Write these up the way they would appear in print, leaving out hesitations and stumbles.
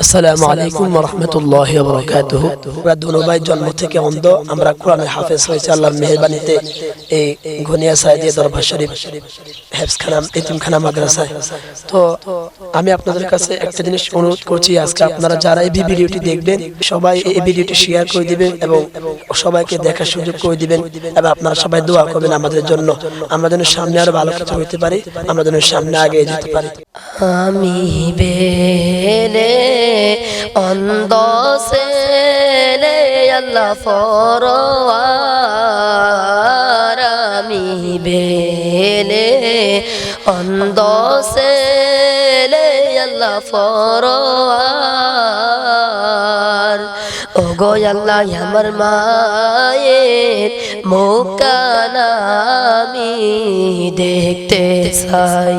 আসসালামু আলাইকুম ওয়া রাহমাতুল্লাহি ওয়া বারাকাতুহু। আমরা দুনো ভাই জন্ম থেকে অন্ধ, আমরা কোরআনে হাফেজ হয়েছে আল্লাহর মেহেরবানিতে এই ঘনিয়া সাইদিয়া দরবার শরীফ হেফজখানা এতিমখানা মাদ্রাসায়। তো আমি আপনাদের কাছে একটা জিনিস অনুরোধ করছি, আজকে আপনারা যারা এই ভিডিওটি দেখবেন সবাই এই ভিডিওটি শেয়ার করে দিবেন এবং সবাইকে দেখার সুযোগ করে দিবেন, এবং আপনারা সবাই দোয়া করবেন আমাদের জন্য, আমরা যেন সামনে আরো ভালো কিছু হইতে পারি, আমরা যেন সামনে আগে যেতে পারি। আমি বেলে অন্ধ ছেলে আল্লাহ ফরওয়ার, আমি বেলে অন্ধ ছেলে আল্লাহ ফরওয়ার। ওগো আল্লাহ আমার মায়ের মুখখানা আমি দেখতে চাই,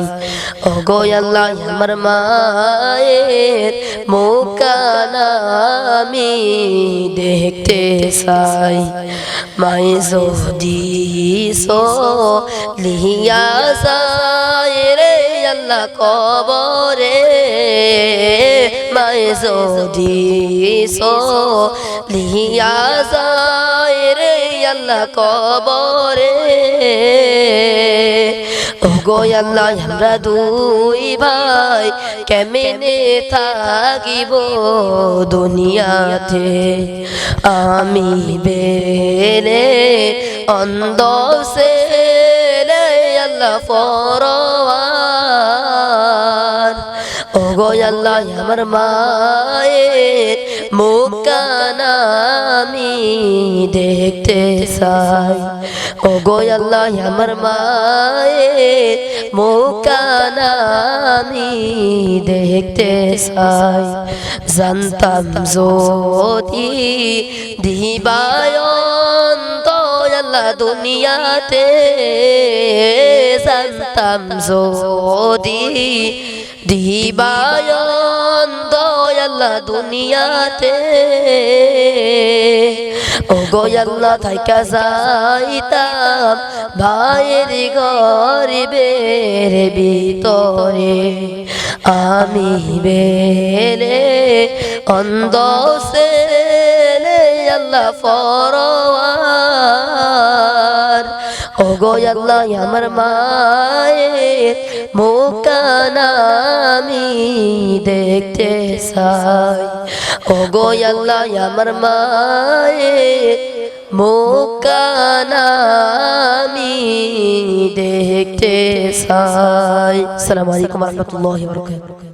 ওগো আল্লাহ আমার মায়ের মুখখানা আমি দেখতে চাই। মাই যদি লিয়া যায় রে আল্লাহ কবরে, মাই যদি লিয়া যায় রে আল্লাহ কবরে। ওগো আল্লাহ আমরা দুই ভাই কেমনে থাকিব দুনিয়াতে, আমি বেলে অন্ধ ছেলে আল্লাহ ফরওয়ার। ওগো আল্লাহ আমার মায়ের মুখখানা আমি দেখতে চাই, ওগো আল্লাহ আমার মায়ের মুখখানা আমি দেখতে চাই। জানতাম যদি দিবায় আল্লাহ দুনিয়াতে, জানতাম যদি দিবায় আল্লাহ দুনিয়াতে, ওগো আল্লাহ থাইকা যাইতাম ভাইয়ের গরিবের ভিতরে, আমি বেলে অন্ধ ছেলে আল্লাহ ফরওয়ার। ওগো আল্লাহ আমার মায়ের মুখখানা আমি দেখতে চাই, ওগো আল্লাহ আমার মায়ের মুখখানা আমি দেখতে চাই। আসসালামু আলাইকুম ওয়া রাহমাতুল্লাহি ওয়া বারাকাতুহু।